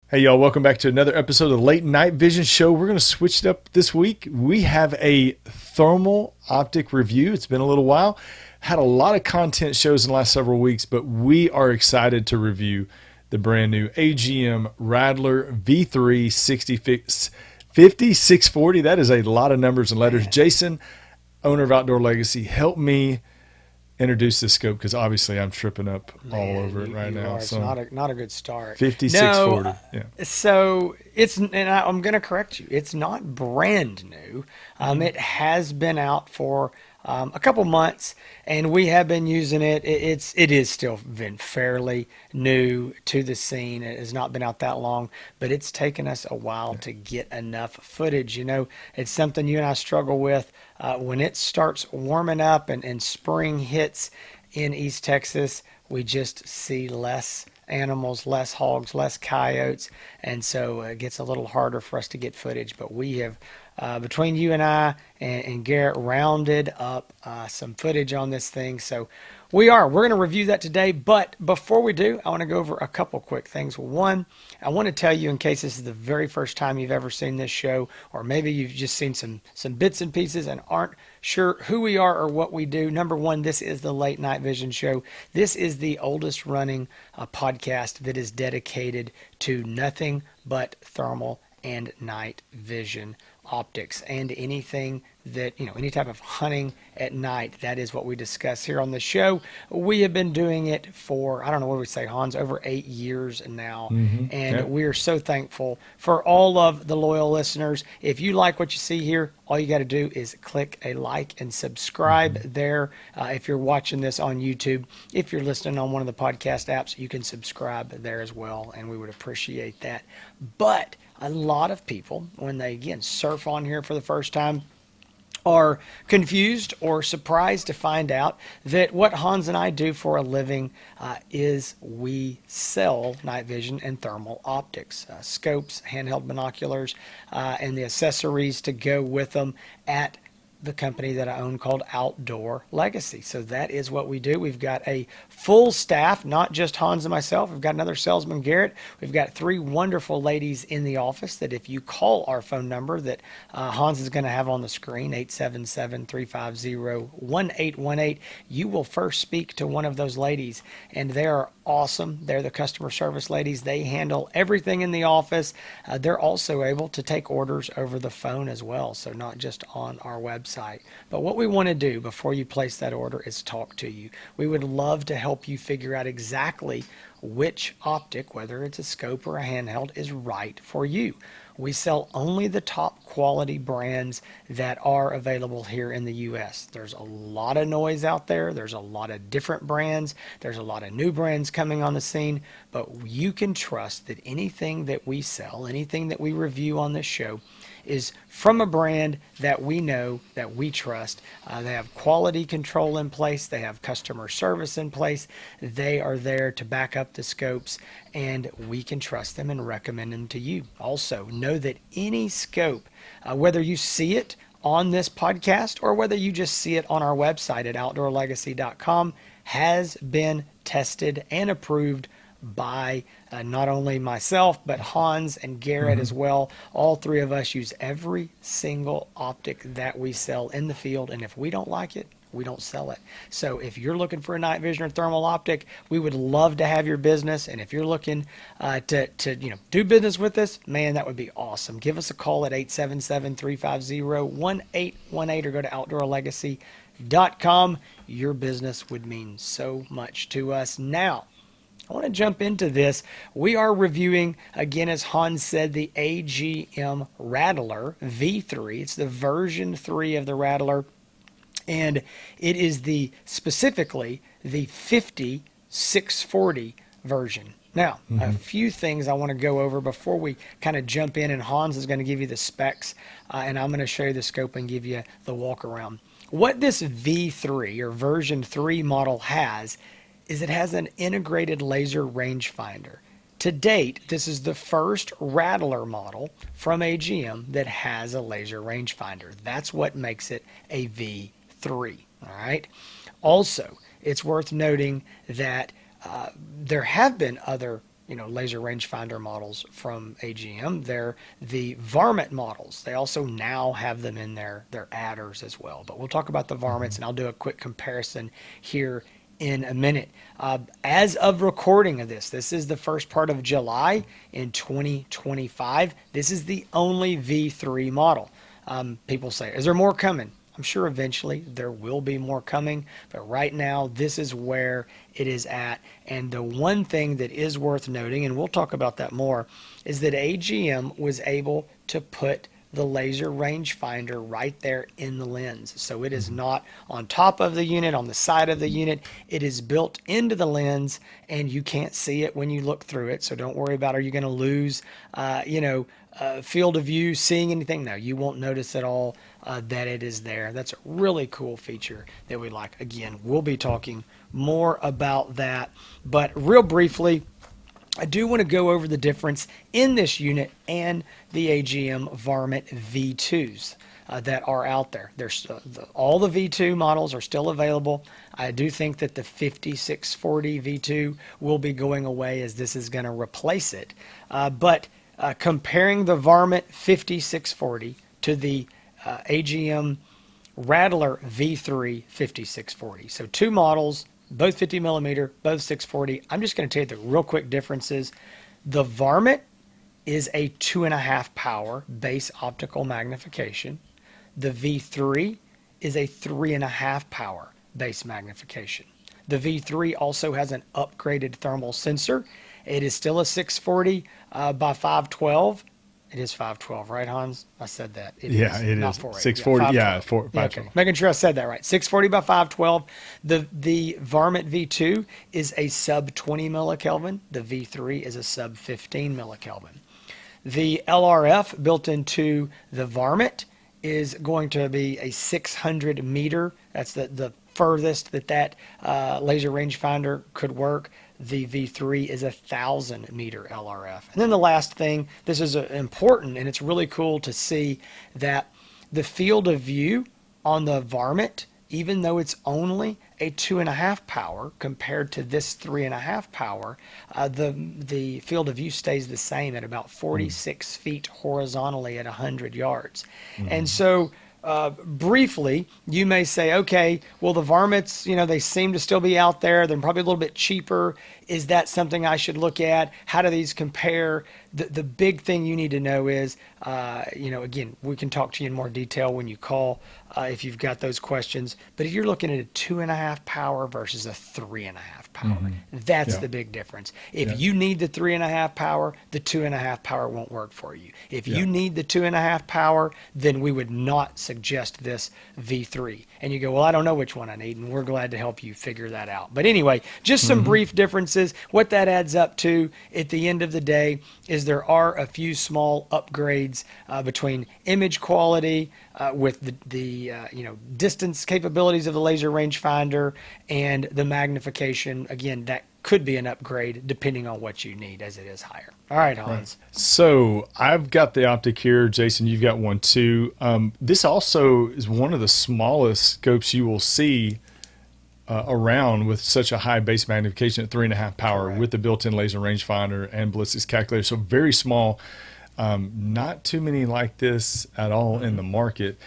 Hey y'all, welcome back to another episode of the Late Night Vision Show. We're going to switch it up this week. We have a thermal optic review. It's been a little while. Had a lot of content shows in the last several weeks, but we are excited to review the brand new AGM Rattler V3 50-640. That is a lot of numbers and letters. Jason, owner of Outdoor Legacy, help me introduce this scope because obviously I'm tripping up all over it right now. It's So not a good start. 50-640. Yeah. So I'm going to correct you. It's not brand new. It has been out for a couple months, and we have been using it. It is still been fairly new to the scene. It has not been out that long, but it's taken us a while to get enough footage. It's something you and I struggle with when it starts warming up and spring hits in East Texas. We just see less animals, less hogs, less coyotes, and so it gets a little harder for us to get footage. But we have, between you and I and Garrett, rounded up some footage on this thing. So we're going to review that today. But before we do, I want to go over a couple quick things. One, I want to tell you, in case this is the very first time you've ever seen this show, or maybe you've just seen some bits and pieces and aren't sure who we are or what we do. Number one, this is the Late Night Vision Show. This is the oldest running podcast that is dedicated to nothing but thermal and night vision optics and anything that, any type of hunting at night. That is what we discuss here on the show. We have been doing it for, I don't know what we say, Hans, over 8 years now. And Yep. we are so thankful for all of the loyal listeners. If you like what you see here, all you got to do is click a like and subscribe there. If you're watching this on YouTube, if you're listening on one of the podcast apps, you can subscribe there as well, and we would appreciate that. But a lot of people, when they again surf on here for the first time, are confused or surprised to find out that what Hans and I do for a living is we sell night vision and thermal optics, scopes, handheld binoculars, and the accessories to go with them at the company that I own called Outdoor Legacy. So that is what we do. We've got a full staff, not just Hans and myself. We've got another salesman, Garrett. We've got 3 wonderful ladies in the office that if you call our phone number that Hans is going to have on the screen, 877-350-1818, you will first speak to one of those ladies, and they are awesome. They're the customer service ladies. They handle everything in the office. They're also able to take orders over the phone as well, so not just on our website. But what we want to do before you place that order is talk to you. We would love to help you figure out exactly which optic, whether it's a scope or a handheld, is right for you. We sell only the top quality brands that are available here in the U.S. There's a lot of noise out there. There's a lot of different brands. There's a lot of new brands coming on the scene. But you can trust that anything that we sell, anything that we review on this show, is from a brand that we know, that we trust. They have quality control in place. They have customer service in place. They are there to back up the scopes, and we can trust them and recommend them to you. Also, know that any scope, whether you see it on this podcast or whether you just see it on our website at outdoorlegacy.com, has been tested and approved by not only myself, but Hans and Garrett as well. All 3 of us use every single optic that we sell in the field, and if we don't like it, we don't sell it. So if you're looking for a night vision or thermal optic, we would love to have your business. And if you're looking to do business with us, man, that would be awesome. Give us a call at 877-350-1818 or go to outdoorlegacy.com. Your business would mean so much to us. Now, I want to jump into this. We are reviewing, again, as Hans said, the AGM Rattler V3. It's the version 3 of the Rattler, and it is specifically the 50-640 version. Now, a few things I want to go over before we kind of jump in, and Hans is going to give you the specs, and I'm going to show you the scope and give you the walk around. What this V3 or version 3 model has is it has an integrated laser rangefinder. To date, this is the first Rattler model from AGM that has a laser rangefinder. That's what makes it a V3. All right. Also, it's worth noting that there have been other laser rangefinder models from AGM. They're the varmint models. They also now have them in their adders as well. But we'll talk about the varmints, and I'll do a quick comparison here in a minute. As of recording of this is the first part of July in 2025. This is the only V3 model. People say, is there more coming? I'm sure eventually there will be more coming, but right now this is where it is at. And the one thing that is worth noting, and we'll talk about that more, is that AGM was able to put the laser rangefinder right there in the lens. So it is not on top of the unit, on the side of the unit. It is built into the lens, and you can't see it when you look through it. So don't worry about, are you going to lose, field of view, seeing anything? No, you won't notice at all that it is there. That's a really cool feature that we like. Again, we'll be talking more about that, but real briefly, I do want to go over the difference in this unit and the AGM Varmint V2s that are out there. There's all the V2 models are still available. I do think that the 5640 V2 will be going away, as this is going to replace it. But comparing the Varmint 5640 to the AGM Rattler V3 5640. So two models, both 50 millimeter, both 640. I'm just going to tell you the real quick differences. The Varmint is a 2.5 power base optical magnification. The V3 is a 3.5 power base magnification. The V3 also has an upgraded thermal sensor. It is still a 640 by 512. It is 512, right, Hans? I said that. It is. 640, yeah, 512. Okay. Making sure I said that right. 640 by 512. The Varmint V2 is a sub 20 millikelvin. The V3 is a sub 15 millikelvin. The LRF built into the Varmint is going to be a 600 meter. That's the furthest that laser rangefinder could work. The V3 is a 1,000 meter LRF. And then the last thing, this is important, and it's really cool to see that the field of view on the Varmint, even though it's only a 2.5 power compared to this 3.5 power, the field of view stays the same at about 46 feet horizontally at 100 yards. And so briefly, you may say, okay, well, the varmints, they seem to still be out there. They're probably a little bit cheaper. Is that something I should look at? How do these compare? The big thing you need to know is, again, we can talk to you in more detail when you call if you've got those questions. But if you're looking at a 2.5 power versus a 3.5 power, that's the big difference. If you need the 3.5 power, the 2.5 power won't work for you. If you need the 2.5 power, then we would not suggest this V3. And you go, well, I don't know which one I need, and we're glad to help you figure that out. But anyway, just some brief differences. What that adds up to at the end of the day is there are a few small upgrades between image quality with the distance capabilities of the laser rangefinder and the magnification. Again, that could be an upgrade depending on what you need, as it is higher. All right, Hans. Right. So I've got the optic here. Jason, you've got one too. This also is one of the smallest scopes you will see around with such a high base magnification at 3.5 power with the built-in laser rangefinder and ballistics calculator. So very small. Not too many like this at all in the market.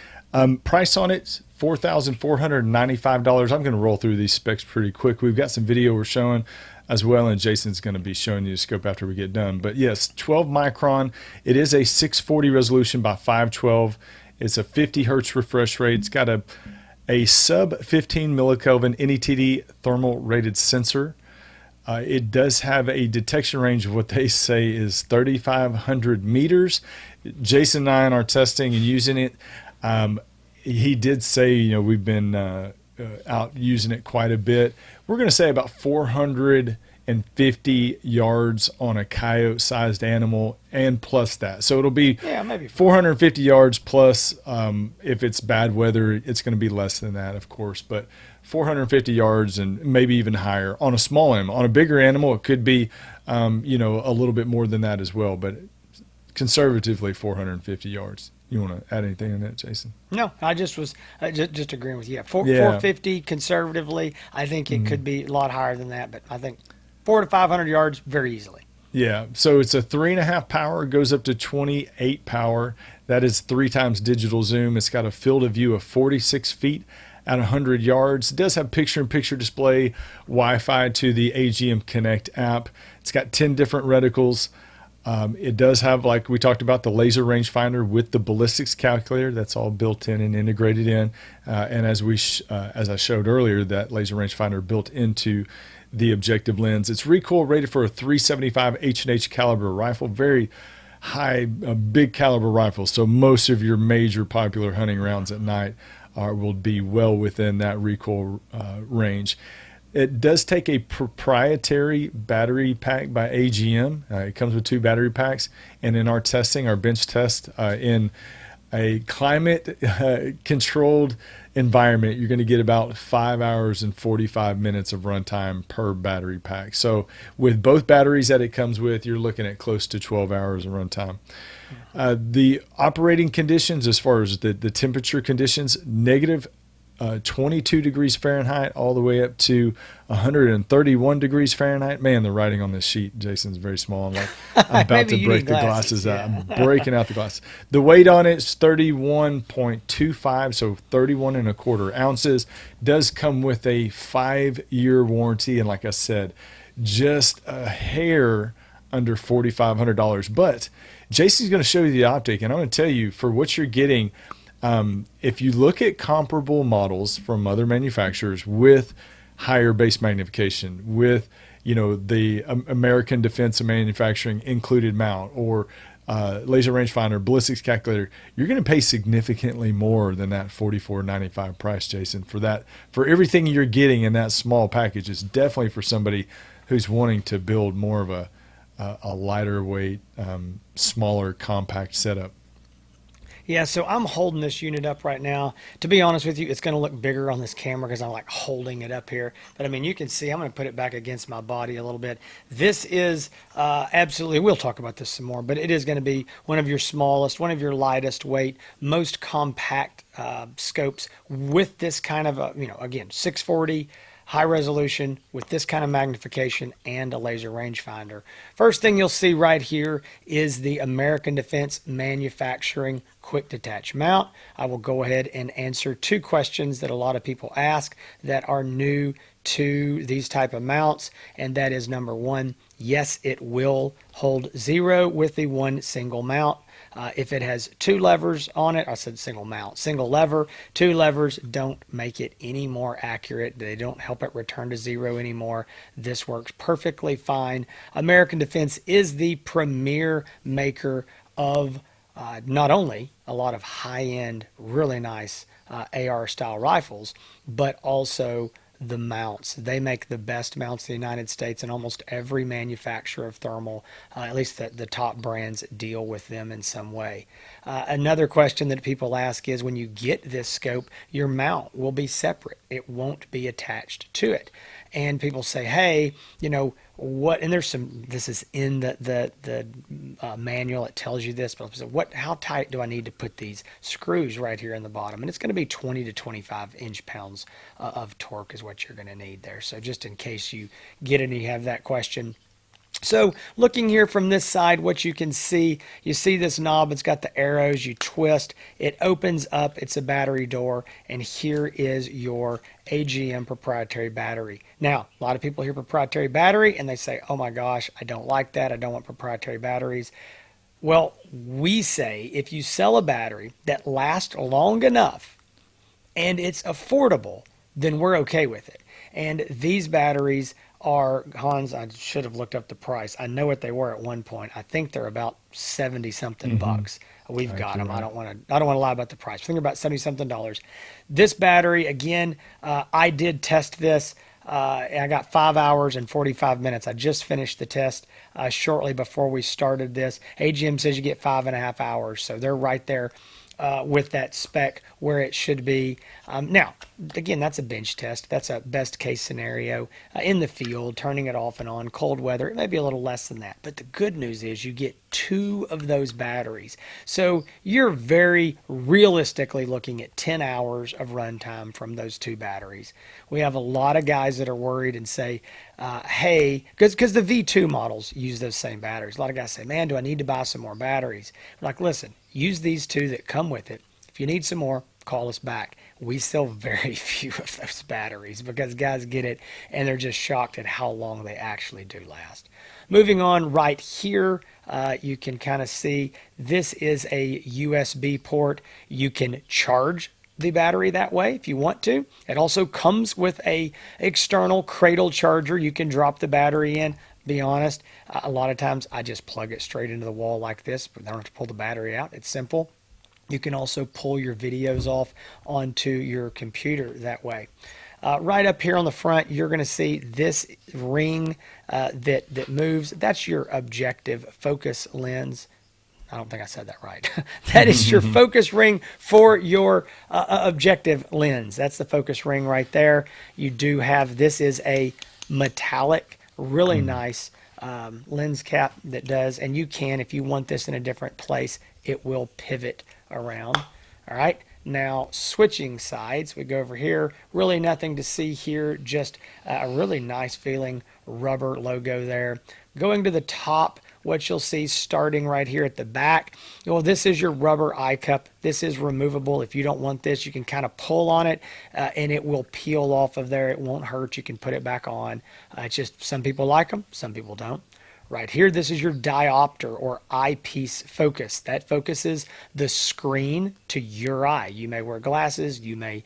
Price on it, $4,495. I'm going to roll through these specs pretty quick. We've got some video we're showing as well, and Jason's going to be showing you the scope after we get done. But yes, 12 micron. It is a 640 resolution by 512. It's a 50 hertz refresh rate. It's got a sub 15 millikelvin NETD thermal rated sensor. It does have a detection range of what they say is 3,500 meters. Jason and I in our testing and using it, he did say, we've been out using it quite a bit. We're going to say about 450 yards on a coyote-sized animal and plus that. So it'll be maybe 450 yards plus. If it's bad weather, it's going to be less than that, of course. But 450 yards and maybe even higher on a small animal. On a bigger animal, it could be, a little bit more than that as well. But conservatively, 450 yards. You want to add anything on that, Jason? No, I just was just agreeing with you. 450 conservatively. I think it could be a lot higher than that, but I think 400 to 500 yards very easily. Yeah, so it's a 3.5 power, goes up to 28 power. That is 3 times digital zoom. It's got a field of view of 46 feet at 100 yards. It does have picture-in-picture display, Wi-Fi to the AGM Connect app. It's got 10 different reticles. It does have, like we talked about, the laser rangefinder with the ballistics calculator. That's all built in and integrated in. And as I showed earlier, that laser rangefinder built into the objective lens. It's recoil rated for a 375 H&H caliber rifle, very high, big caliber rifle. So most of your major popular hunting rounds at night will be well within that recoil range. It does take a proprietary battery pack by AGM. It comes with 2 battery packs. And in our testing, our bench test, in a climate controlled environment, you're going to get about 5 hours and 45 minutes of runtime per battery pack. So with both batteries that it comes with, you're looking at close to 12 hours of runtime. The operating conditions, as far as the temperature conditions, negative 22 degrees Fahrenheit all the way up to 131 degrees Fahrenheit. Man, the writing on this sheet, Jason's very small. I'm about to break the glasses out. I'm breaking out the glasses. The weight on it is 31.25, so 31 1/4 ounces. Does come with a 5-year warranty, and like I said, just a hair under $4,500. But Jason's going to show you the optic, and I'm going to tell you, for what you're getting, if you look at comparable models from other manufacturers with higher base magnification, with the American Defense and Manufacturing included mount, or laser rangefinder, ballistics calculator, you're going to pay significantly more than that $44.95 price, Jason, for everything you're getting in that small package. It's definitely for somebody who's wanting to build more of a lighter weight, smaller, compact setup. Yeah, so I'm holding this unit up right now. To be honest with you, it's going to look bigger on this camera because I'm like holding it up here. But I mean, you can see, I'm going to put it back against my body a little bit. This is absolutely, we'll talk about this some more, but it is going to be one of your smallest, one of your lightest weight, most compact scopes with this kind of, again, 640, high resolution with this kind of magnification and a laser rangefinder. First thing you'll see right here is the American Defense Manufacturing quick detach mount. I will go ahead and answer 2 questions that a lot of people ask that are new to these type of mounts, and that is, number 1, yes, it will hold 0 with the 1 single mount. If it has 2 levers on it, I said single mount, single lever, 2 levers don't make it any more accurate. They don't help it return to 0 anymore. This works perfectly fine. American Defense is the premier maker of not only a lot of high-end, really nice AR style rifles, but also the mounts. They make the best mounts in the United States, and almost every manufacturer of thermal, at least the top brands, deal with them in some way. Another question that people ask is, when you get this scope, your mount will be separate. It won't be attached to it. And people say, hey, what, and there's some, this is in the manual, it tells you this, but how tight do I need to put these screws right here in the bottom? And it's going to be 20 to 25 inch-pounds of torque is what you're going to need there. So just in case you get it and you have that question. So looking here from this side, what you can see, you see this knob, it's got the arrows, you twist, it opens up, it's a battery door, and here is your AGM proprietary battery. Now, a lot of people hear proprietary battery and they say, oh my gosh, I don't like that, I don't want proprietary batteries. Well, we say if you sell a battery that lasts long enough and it's affordable, then we're okay with it. And these batteries are, Hans, I should have looked up the price. I know what they were at one point. I think they're about 70 something bucks. We've got them. Right. I don't want to lie about the price. I think they're about 70 something dollars. This battery, again, I did test this. I got 5 hours and 45 minutes. I just finished the test shortly before we started this. AGM says you get 5.5 hours, so they're right there with that spec where it should be. Now, again, that's a bench test. That's a best case scenario in the field, turning it off and on, cold weather. It may be a little less than that. But the good news is you get 2 of those batteries. So you're very realistically looking at 10 hours of runtime from those 2 batteries. We have a lot of guys that are worried and say, hey, because the V2 models use those same batteries. A lot of guys say, man, do I need to buy some more batteries? We're like, listen, use these 2 that come with it. If you need some more, call us back. We sell very few of those batteries because guys get it and they're just shocked at how long they actually do last. Moving on right here, you can kind of see this is a USB port. You can charge the battery that way if you want to. It also comes with a external cradle charger. You can drop the battery in. Be honest, a lot of times I just plug it straight into the wall like this, but I don't have to pull the battery out. It's simple. You can also pull your videos off onto your computer that way. Right up here on the front, you're going to see this ring that moves. That's your objective focus lens. I don't think I said that right. That is your focus ring for your objective lens. That's the focus ring right there. You do have, this is a metallic, really nice lens cap that does, and you can, if you want this in a different place, it will pivot around. All right. Now, switching sides, we go over here. Really nothing to see here, just a really nice feeling rubber logo there. Going to the top, what you'll see starting right here at the back, well, this is your rubber eye cup. This is removable. If you don't want this, you can kind of pull on it and it will peel off of there. It won't hurt. You can put it back on. It's just some people like them, some people don't. Right here, this is your diopter or eyepiece focus. That focuses the screen to your eye. You may wear glasses. You may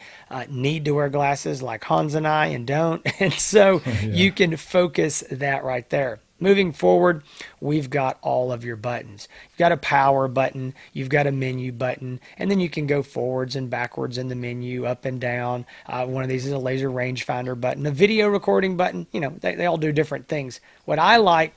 need to wear glasses like Hans and I and don't. And so you can focus that right there. Moving forward, we've got all of your buttons. You've got a power button, you've got a menu button, and then you can go forwards and backwards in the menu, up and down. One of these is a laser rangefinder button, a video recording button. You know, they all do different things. What I like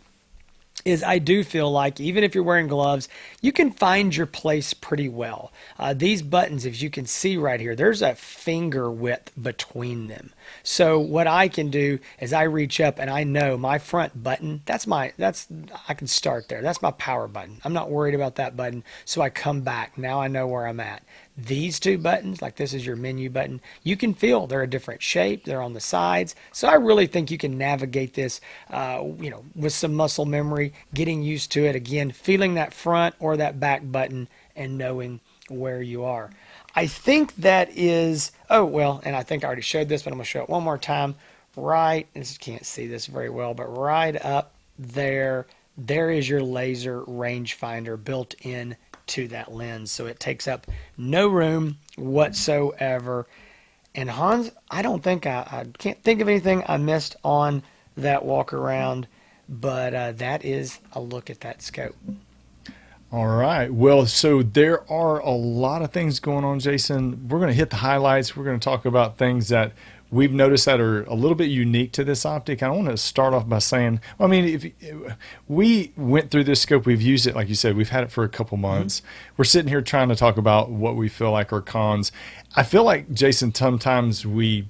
is I do feel like even if you're wearing gloves, you can find your place pretty well. These buttons, if you can see right here, there's a finger width between them. So what I can do is I reach up and I know my front button, I can start there. That's my power button. I'm not worried about that button. So I come back. Now I know where I'm at. These 2 buttons, like this is your menu button, you can feel they're a different shape. They're on the sides. So I really think you can navigate this, with some muscle memory, getting used to it. Again, feeling that front or that back button and knowing where you are. I think that is, and I think I already showed this, but I'm going to show it one more time. Right, I just can't see this very well, but right up there is your laser rangefinder built in to that lens, so it takes up no room whatsoever. And Hans, I don't think I can't think of anything I missed on that walk around, but that is a look at that scope. All right. Well, so there are a lot of things going on, Jason. We're going to hit the highlights. We're going to talk about things that we've noticed that are a little bit unique to this optic. I want to start off by saying, if we went through this scope, we've used it, like you said, we've had it for a couple months. We're sitting here trying to talk about what we feel like are cons. I feel like, Jason, sometimes we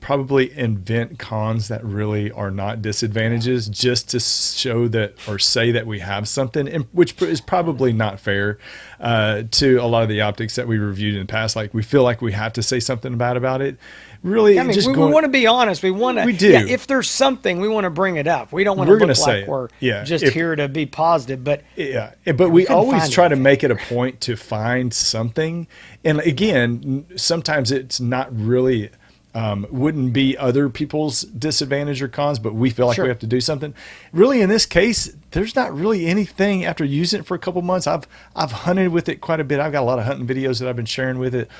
probably invent cons that really are not disadvantages just to show that or say that we have something, and which is probably not fair to a lot of the optics that we reviewed in the past. Like, we feel like we have to say something bad about it. Really, we want to be honest. We want to. We do. Yeah, if there's something, we want to bring it up. We don't want to look like we're just here to be positive. But but we always try to make it a point to find something. And again, sometimes it's not really. Wouldn't be other people's disadvantage or cons, but we feel like we have to do something. Really, in this case, there's not really anything. After using it for a couple months, I've hunted with it quite a bit. I've got a lot of hunting videos that I've been sharing with it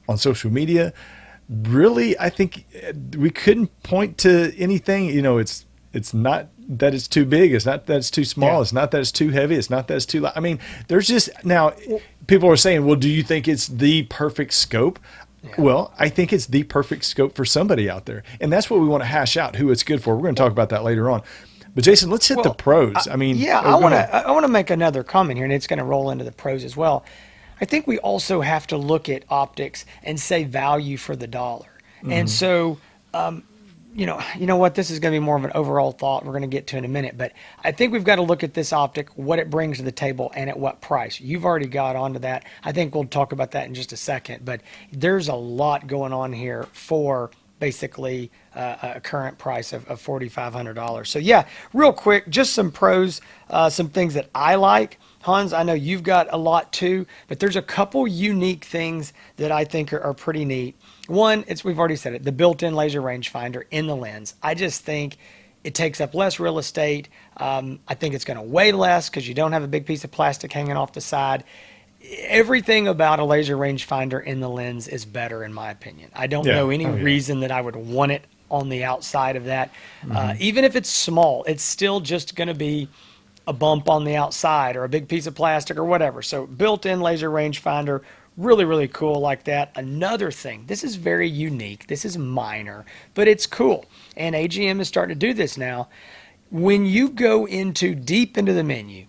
on social media. Really, I think we couldn't point to anything. It's not that it's too big. It's not that it's too small. It's not that it's too heavy. It's not that it's too light. I mean, there's just, now people are saying, well, do you think it's the perfect scope? Yeah. Well, I think it's the perfect scope for somebody out there. And that's what we want to hash out, who it's good for. We're going to talk about that later on. But Jason, let's hit the Well, pros. I mean, yeah, oh, go ahead. I want to make another comment here, and it's going to roll into the pros as well. I think we also have to look at optics and say value for the dollar. And so, you know what? This is going to be more of an overall thought we're going to get to in a minute, but I think we've got to look at this optic, what it brings to the table, and at what price. You've already got onto that. I think we'll talk about that in just a second, but there's a lot going on here for basically a current price of $4,500. So yeah, real quick, just some pros, some things that I like. Hans, I know you've got a lot too, but there's a couple unique things that I think are pretty neat. One, we've already said it, the built-in laser rangefinder in the lens. I just think it takes up less real estate. I think it's going to weigh less because you don't have a big piece of plastic hanging off the side. Everything about a laser rangefinder in the lens is better, in my opinion. I don't know any reason that I would want it on the outside of that. Even if it's small, it's still just going to be a bump on the outside or a big piece of plastic or whatever. So built-in laser rangefinder, really, really cool like that. Another thing, this is very unique. This is minor, but it's cool. And AGM is starting to do this now. When you go deep into the menu,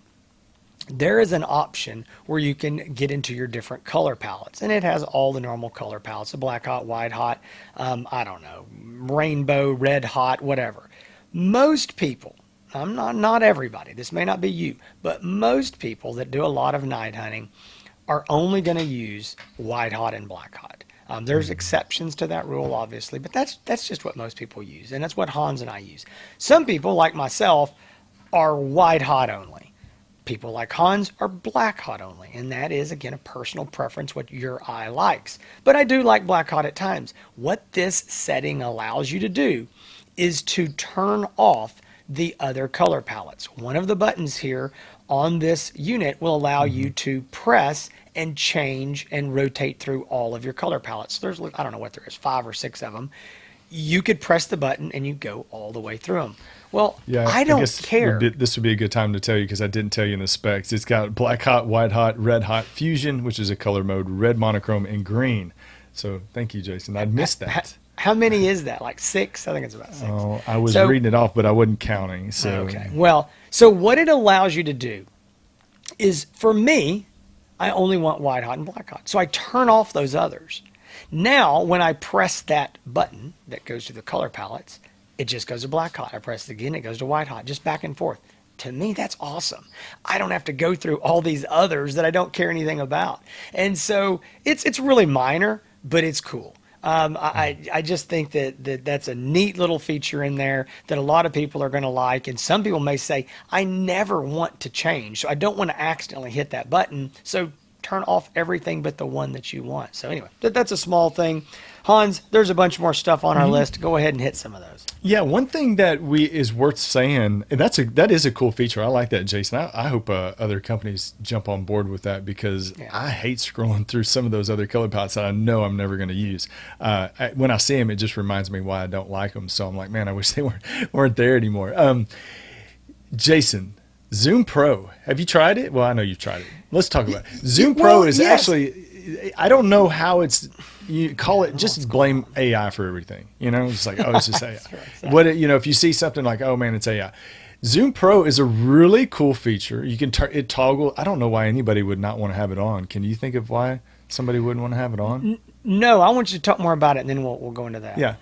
there is an option where you can get into your different color palettes, and it has all the normal color palettes, the black hot, white hot, I don't know, rainbow, red hot, whatever. Most people, not everybody, this may not be you, but most people that do a lot of night hunting are only going to use white hot and black hot. There's exceptions to that rule, obviously, but that's just what most people use, and that's what Hans and I use. Some people, like myself, are white hot only. People like Hans are black hot only, and that is, again, a personal preference, what your eye likes. But I do like black hot at times. What this setting allows you to do is to turn off the other color palettes. One of the buttons here on this unit will allow you to press and change and rotate through all of your color palettes. There's, I don't know what there is, 5 or 6 of them. You could press the button and you go all the way through them. Well, Yeah, I don't guess care. this would be a good time to tell you because I didn't tell you in the specs. It's got black hot, white hot, red hot fusion, which is a color mode, red monochrome, and green. So thank you, Jason. I'd missed that. How many is that? Like 6? I think it's about 6. Oh, I was So- reading it off, but I wasn't counting. So Okay. Well, so what it allows you to do is, for me, I only want white hot and black hot. So I turn off those others. Now, when I press that button that goes to the color palettes, it just goes to black hot. I press it again, it goes to white hot, just back and forth. To me, that's awesome. I don't have to go through all these others that I don't care anything about. And so it's really minor, but it's cool. I just think that's a neat little feature in there that a lot of people are going to like. And some people may say, I never want to change, so I don't want to accidentally hit that button. So turn off everything but the one that you want. So anyway, that's a small thing. Hans, there's a bunch more stuff on our list. Go ahead and hit some of those. yeah, one thing that is worth saying, and that is a cool feature. I like that, Jason. I hope other companies jump on board with that because I hate scrolling through some of those other color palettes that I know I'm never going to use. When I see them, it just reminds me why I don't like them. So I'm like, man, I wish they weren't there anymore. Jason, Zoom Pro, have you tried it? Well, I know you've tried it. Let's talk about it. Zoom Pro is actually, I don't know how you call it, just blame AI for everything. You know, it's like, oh, it's just AI. Right. If you see something like, oh man, it's AI. Zoom Pro is a really cool feature. You can it toggle. I don't know why anybody would not want to have it on. Can you think of why somebody wouldn't want to have it on? No, I want you to talk more about it, and then we'll go into that. Yeah.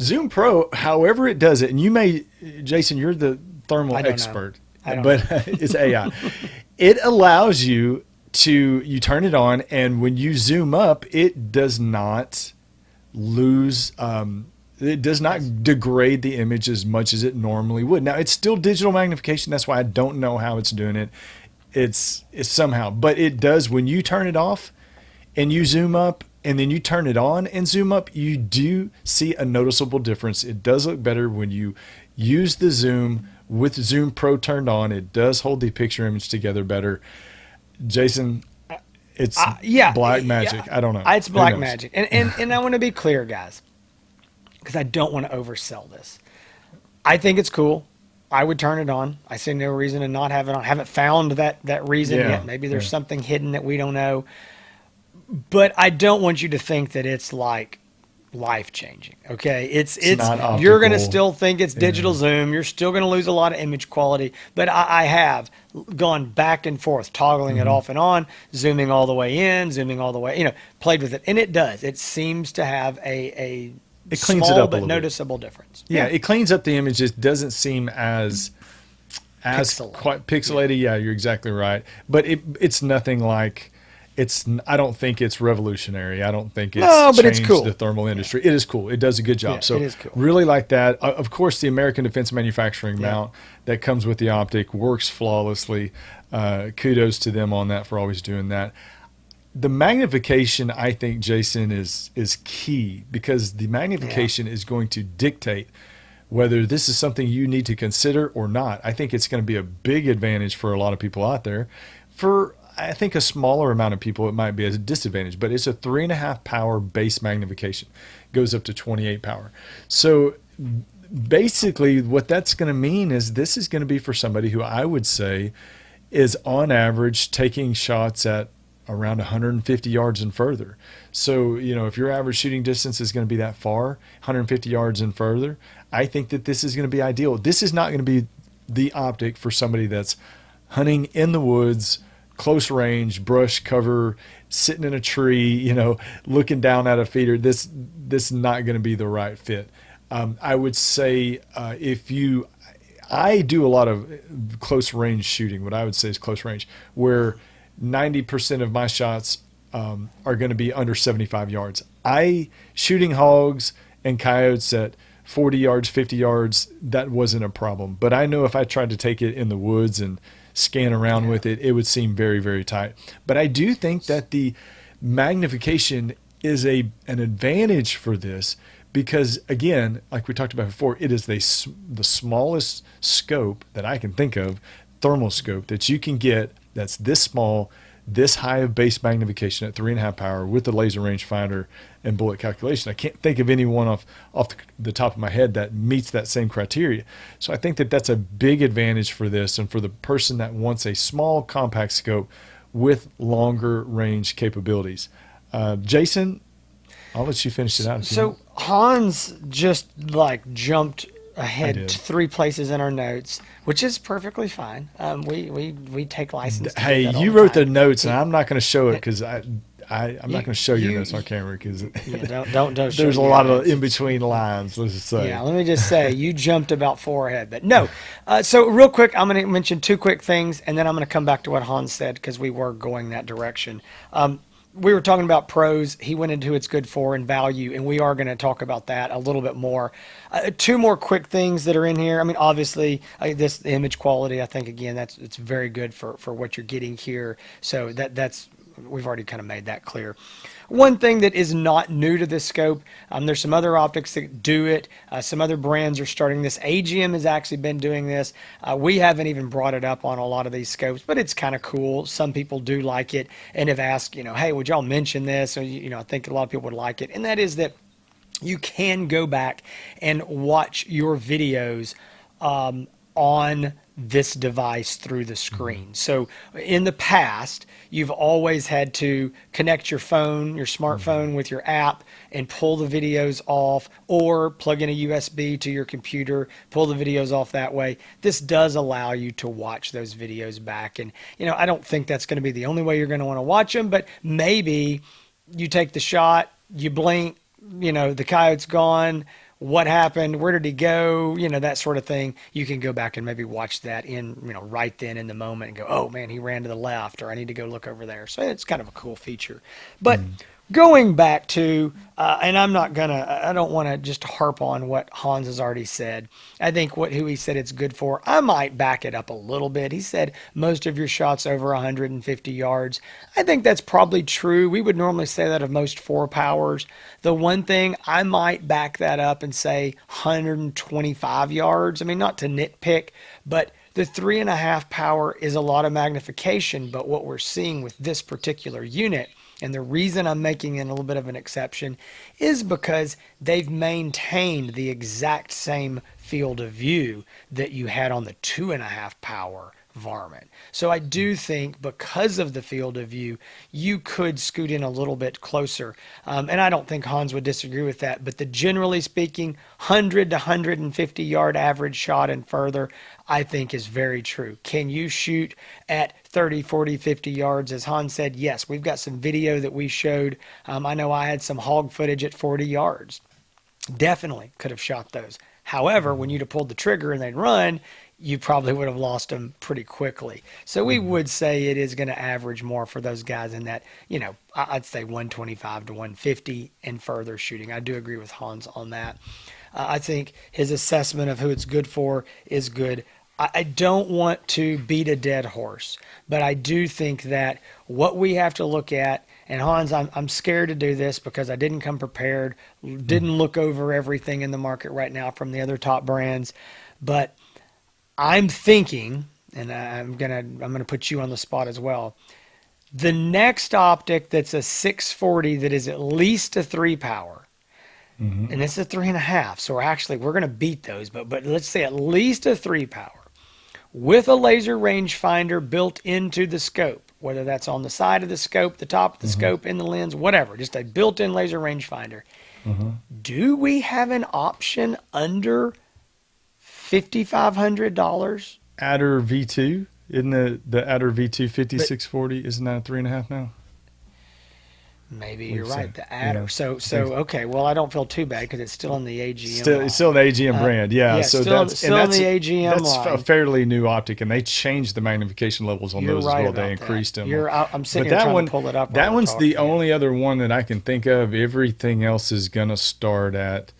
Zoom Pro, however it does it, and you may, Jason, you're the thermal expert. But it's AI. It allows you you turn it on, and when you zoom up, it does not lose, it does not degrade the image as much as it normally would. Now, it's still digital magnification. That's why I don't know how it's doing it. It's somehow, but it does when you turn it off and you zoom up and then you turn it on and zoom up, you do see a noticeable difference. It does look better when you use the zoom with Zoom Pro turned on. It does hold the picture image together better. Jason, it's black magic. I don't know. It's black magic. And I want to be clear, guys, because I don't want to oversell this. I think it's cool. I would turn it on. I see no reason to not have it on. I haven't found that reason yet. Maybe there's something hidden that we don't know. But I don't want you to think that it's like life changing. Okay, it's not you're gonna optical. still think it's digital zoom. You're still gonna lose a lot of image quality. But I have gone back and forth, toggling it Mhm. off and on, zooming all the way in, zooming all the way. Played with it, and it does. It seems to have a It cleans it small up a but little bit. noticeable difference. Yeah, Yeah, it cleans up the image. It doesn't seem as pixelated. quite Yeah. pixelated. Yeah, you're exactly right. But it's nothing like I don't think it's revolutionary. I don't think it's No, but it's changed the cool. thermal Yeah, industry. It is cool. It does a good yeah, job. it So is cool. really like that. Of course, the American Defense Manufacturing Yeah. mount that comes with the optic works flawlessly. Kudos to them on that for always doing that. The magnification, I think, Jason, is key because the Yeah. magnification is going to dictate whether this is something you need to consider or not. I think it's going to be a big advantage for a lot of people out there. For I think a smaller amount of people, it might be a disadvantage, but it's a 3.5 power base magnification, goes up to 28 power. So basically, what that's going to mean is this is going to be for somebody who I would say is on average taking shots at around 150 yards and further. So, if your average shooting distance is going to be that far, 150 yards and further, I think that this is going to be ideal. This is not going to be the optic for somebody that's hunting in the woods, close range, brush cover, sitting in a tree, looking down at a feeder. This is not going to be the right fit. I would say I do a lot of close range shooting. What I would say is close range, where 90% of my shots are going to be under 75 yards. I shooting hogs and coyotes at 40 yards, 50 yards, that wasn't a problem. But I know if I tried to take it in the woods and scan around Yeah. with it, it would seem very, very tight. But I do think that the magnification is an advantage for this because, again, like we talked about before, it is the smallest scope that I can think of, thermal scope, that you can get that's this small, this high of base magnification at 3.5 power with the laser rangefinder and bullet calculation. I can't think of anyone off the top of my head that meets that same criteria. So I think that that's a big advantage for this and for the person that wants a small compact scope with longer range capabilities. Jason, I'll let you finish it out if you want. So Hans just like jumped I ahead did. 3 places in our notes, which is perfectly fine. We take license to do Hey, that all you the wrote time. the notes, and He, I'm not going to show it because I'm not you going to show your notes you on camera because yeah, don't show there's a your lot of notes. in between lines. Let's just Yeah, say. let me just say you jumped about 4 ahead, but no. So real quick, I'm going to mention 2 quick things, and then I'm going to come back to what Hans said because we were going that direction. We were talking about pros. He went into its good for and value, and we are going to talk about that a little bit more. 2 more quick things that are in here. I mean, obviously, this image quality. I think again, it's very good for what you're getting here. So that's we've already kind of made that clear. One thing that is not new to this scope, there's some other optics that do it. Some other brands are starting this. AGM has actually been doing this. We haven't even brought it up on a lot of these scopes, but it's kind of cool. Some people do like it and have asked, hey, would y'all mention this? So, I think a lot of people would like it. And that is that you can go back and watch your videos on this device through the Mhm. screen. So in the past, you've always had to connect your phone, your Mhm. smartphone with your app and pull the videos off or plug in a USB to your computer, pull the videos off that way. This does allow you to watch those videos back. And, I don't think that's going to be the only way you're going to want to watch them, but maybe you take the shot, you blink, the coyote's gone. What happened? Where did he go? That sort of thing. You can go back and maybe watch that right then in the moment and go, oh man, he ran to the left, or I need to go look over there. So it's kind of a cool feature. But Mhm. going back to, and I don't want to just harp on what Hans has already said. I think who he said it's good for, I might back it up a little bit. He said most of your shots over 150 yards. I think that's probably true. We would normally say that of most 4 powers. The one thing I might back that up and say 125 yards. I mean, not to nitpick, but the 3.5 power is a lot of magnification. But what we're seeing with this particular unit, and the reason I'm making it a little bit of an exception, is because they've maintained the exact same field of view that you had on the 2.5 power varmint. So I do think because of the field of view, you could scoot in a little bit closer. And I don't think Hans would disagree with that. But the generally speaking, 100 to 150 yard average shot and further, I think is very true. Can you shoot at 30, 40, 50 yards? As Hans said, yes. We've got some video that we showed. I know I had some hog footage at 40 yards. Definitely could have shot those. However, when you'd have pulled the trigger and they'd run, you probably would have lost them pretty quickly. So we would say it is going to average more for those guys in that, I'd say 125 to 150 and further shooting. I do agree with Hans on that. I think his assessment of who it's good for is good. I don't want to beat a dead horse, but I do think that what we have to look at, and Hans, I'm scared to do this because I didn't come prepared, didn't look over everything in the market right now from the other top brands, but I'm thinking, and I'm gonna put you on the spot as well. The next optic that's a 640 that is at least a 3 power, and it's a 3.5. So we're gonna beat those, but let's say at least a 3 power with a laser rangefinder built into the scope, whether that's on the side of the scope, the top of the scope, in the lens, whatever, just a built-in laser rangefinder. Do we have an option under $5,500? Adder V2, isn't the Adder V2 50-640? Isn't that a 3.5 now? Maybe you're right. The Adder. Yeah. So okay. Well, I don't feel too bad because it's still in the AGM. It's still the AGM brand. Yeah. So still that's in the AGM that's line. a fairly new optic, and they changed the magnification levels on those as well. They increased them. I'm sitting here trying to pull it up. That one's the only other one that I can think of. Everything else is gonna start at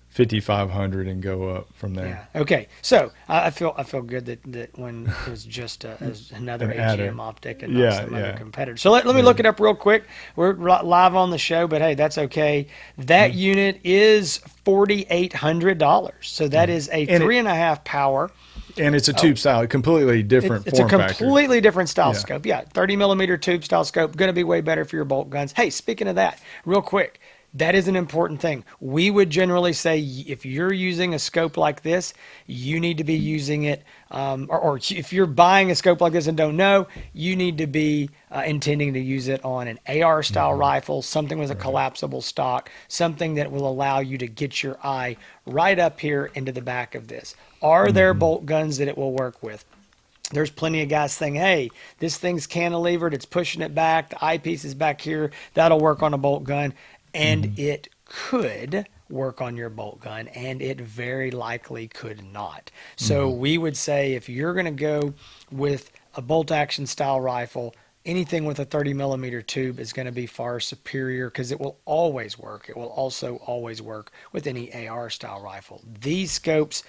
5,500 and go up from there. Yeah. Okay. So I feel good that when it was just another AGM optic and not some other competitor. So let me look it up real quick. We're live on the show, but hey, that's okay. That unit is $4,800. So that is a 3.5 power. And it's a tube style, completely different form factor. It's a completely different style scope. Yeah, 30 millimeter tube style scope, going to be way better for your bolt guns. Hey, speaking of that, real quick, that is an important thing. We would generally say if you're using a scope like this, you need to be using it, or if you're buying a scope like this and don't know, you need to be intending to use it on an AR style rifle, something with a collapsible stock, something that will allow you to get your eye right up here into the back of this. Are there bolt guns that it will work with? There's plenty of guys saying, hey, this thing's cantilevered, it's pushing it back, the eyepiece is back here, that'll work on a bolt gun. And it could work on your bolt gun, and it very likely could not. So we would say if you're going to go with a bolt action style rifle, anything with a 30 millimeter tube is going to be far superior because it will always work. It will also always work with any AR style rifle. These scopes,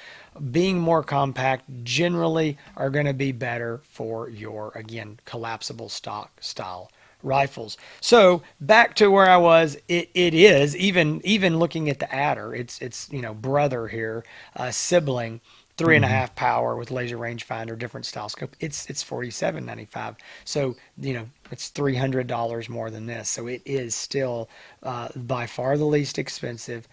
being more compact, generally are going to be better for your, again, collapsible stock style rifles. So back to where I was, it is even looking at the Adder, it's brother here, sibling, 3.5 power with laser rangefinder, different style scope. It's $47.95. So it's $300 more than this. So it is still by far the least expensive.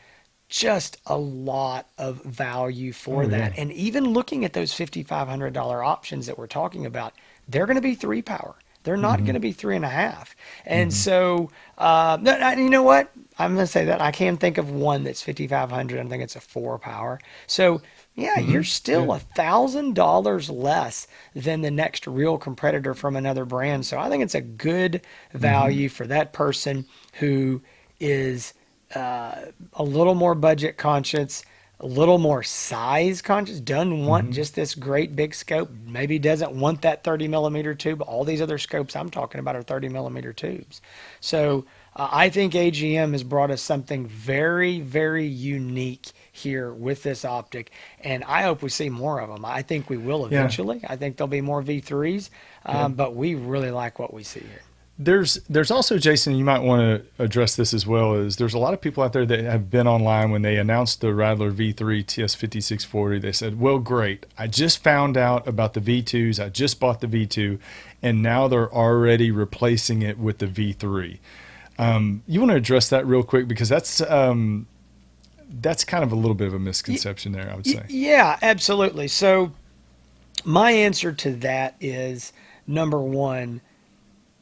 Just a lot of value for that. And even looking at those $5,500 options that we're talking about, they're going to be 3 power. They're not going to be 3.5. And so, you know what? I'm going to say that I can think of one that's 5,500. I think it's a 4 power. So, yeah, you're still $1,000 less than the next real competitor from another brand. So I think it's a good value for that person who is a little more budget conscious, a little more size conscious, doesn't want just this great big scope, maybe doesn't want that 30 millimeter tube. All these other scopes I'm talking about are 30 millimeter tubes. So I think AGM has brought us something very, very unique here with this optic, and I hope we see more of them. I think we will eventually. I think there'll be more V3s, but we really like what we see here. There's also, Jason, you might want to address this as well, is there's a lot of people out there that have been online when they announced the Rattler V3 TS50-640. They said, well, great, I just found out about the V2s, I just bought the V2, and now they're already replacing it with the V3. You want to address that real quick, because that's kind of a little bit of a misconception there, I would say. Yeah, absolutely. So My answer to that is number one,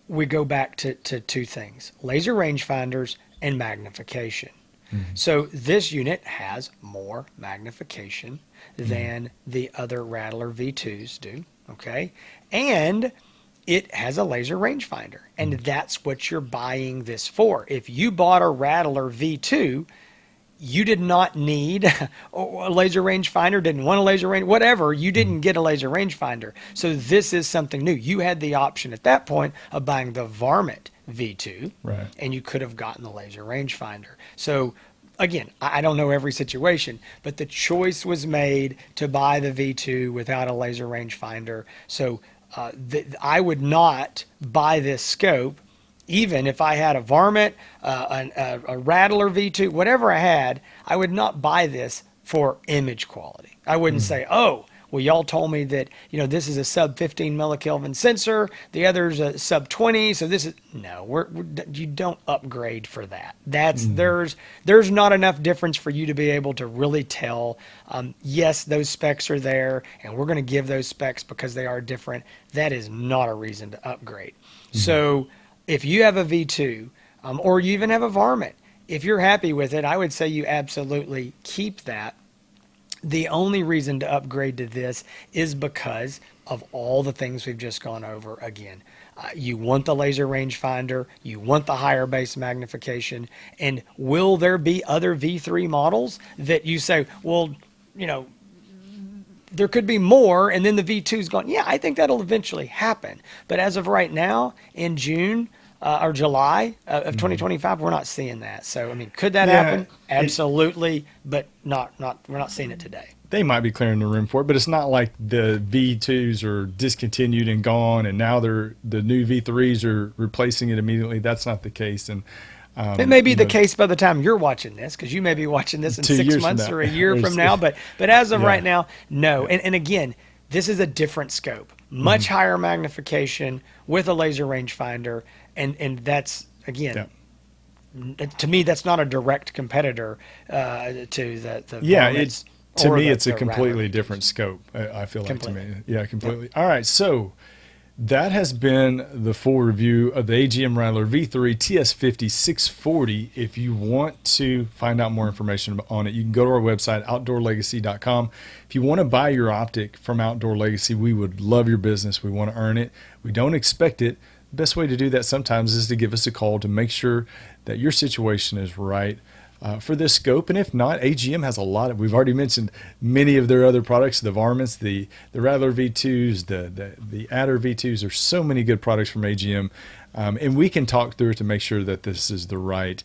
we go back to two things: laser rangefinders and magnification. So this unit has more magnification than the other Rattler V2s do, okay? And it has a laser rangefinder, and that's what you're buying this for. If you bought a Rattler V2, you did not need a laser rangefinder, didn't want a laser range, whatever, you didn't get a laser rangefinder. So this is something new. You had the option at that point of buying the Varmint V2, Right. and you could have gotten the laser rangefinder. So again, I don't know every situation, but the choice was made to buy the V2 without a laser rangefinder. So I would not buy this scope even if I had a Varmint, a Rattler V2, whatever I had. I would not buy this for image quality. I wouldn't say, oh, well, y'all told me that, this is a sub 15 millikelvin sensor, the other's a sub 20, so this is, no, you don't upgrade for that. There's not enough difference for you to be able to really tell, yes, those specs are there, and we're going to give those specs because they are different. That is not a reason to upgrade. So if you have a V2, or you even have a Varmint, if you're happy with it, I would say you absolutely keep that. The only reason to upgrade to this is because of all the things we've just gone over again. You want the laser rangefinder, you want the higher base magnification, and will there be other V3 models that you say, well, there could be more, and then the V2's gone? Yeah, I think that'll eventually happen. But as of right now, in June or July of 2025, we're not seeing that. So, I mean, could that happen? Absolutely, but we're not seeing it today. They might be clearing the room for it, but it's not like the V2s are discontinued and gone, and now the new V3s are replacing it immediately. That's not the case. And it may be the case by the time you're watching this, because you may be watching this in 6 months or a year from now. But as of right now, no. And again, this is a different scope, much higher magnification with a laser rangefinder, and that's again. To me, that's not a direct competitor to the Varmints. To me, it's a completely different scope. I feel like to me, yeah, completely. All right, so that has been the full review of the AGM Rattler V3 TS50-640. If you want to find out more information on it, you can go to our website, outdoorlegacy.com. If you want to buy your optic from Outdoor Legacy, we would love your business. We want to earn it. We don't expect it. The best way to do that sometimes is to give us a call to make sure that your situation is right for this scope. And if not, AGM has a lot of, we've already mentioned many of their other products, the Varmints, the Rattler V2s, the Adder V2s. There's so many good products from AGM. And we can talk through it to make sure that this is the right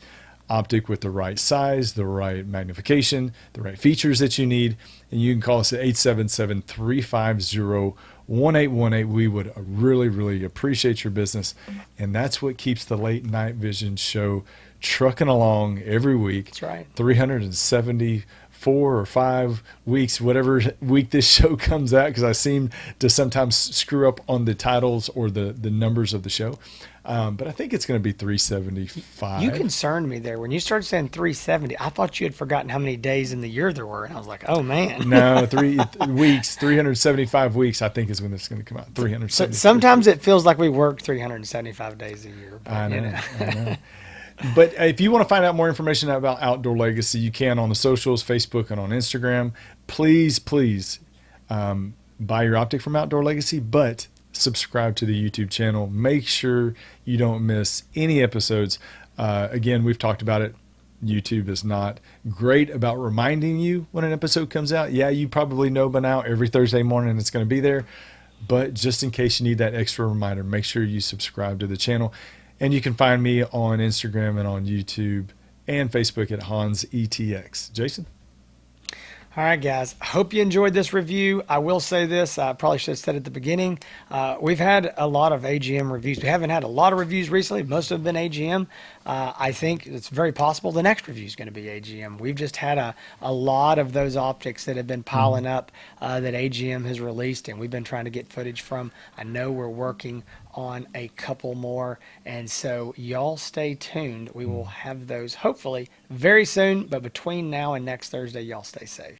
optic with the right size, the right magnification, the right features that you need. And you can call us at 877-350-1818. We would really, really appreciate your business. And that's what keeps the Late Night Vision show trucking along every week. That's right. 374 or 5 weeks, whatever week this show comes out, because I seem to sometimes screw up on the titles or the numbers of the show. But I think it's going to be 375. You concerned me there. When you started saying 370, I thought you had forgotten how many days in the year there were. And I was like, oh, man. No, 375 weeks, I think, is when this is going to come out. 370. Sometimes it feels like we work 375 days a year. But, I know. But if you want to find out more information about Outdoor Legacy, you can on the socials, Facebook and on Instagram. Please buy your optic from Outdoor Legacy, but subscribe to the YouTube channel. Make sure you don't miss any episodes. Again, we've talked about it. YouTube is not great about reminding you when an episode comes out. Yeah, you probably know by now every Thursday morning it's going to be there. But just in case you need that extra reminder, make sure you subscribe to the channel. And you can find me on Instagram and on YouTube and Facebook at Hans ETX. Jason? All right, guys. I hope you enjoyed this review. I will say this. I probably should have said at the beginning. We've had a lot of AGM reviews. We haven't had a lot of reviews recently. Most have been AGM. I think it's very possible the next review is going to be AGM. We've just had a lot of those optics that have been piling up that AGM has released, and we've been trying to get footage from. I know we're working on a couple more, and so y'all stay tuned. We will have those hopefully very soon, but between now and next Thursday, y'all stay safe.